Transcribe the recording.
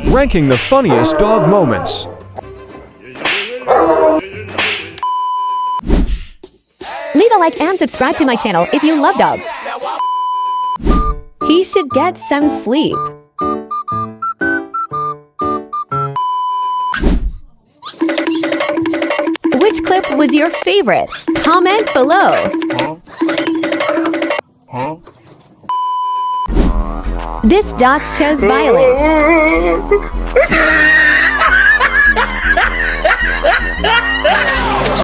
Ranking the funniest dog moments. Leave a like and subscribe to my channel if you love dogs. He should get some sleep. Which clip was your favorite? Comment below. This dog chose violence.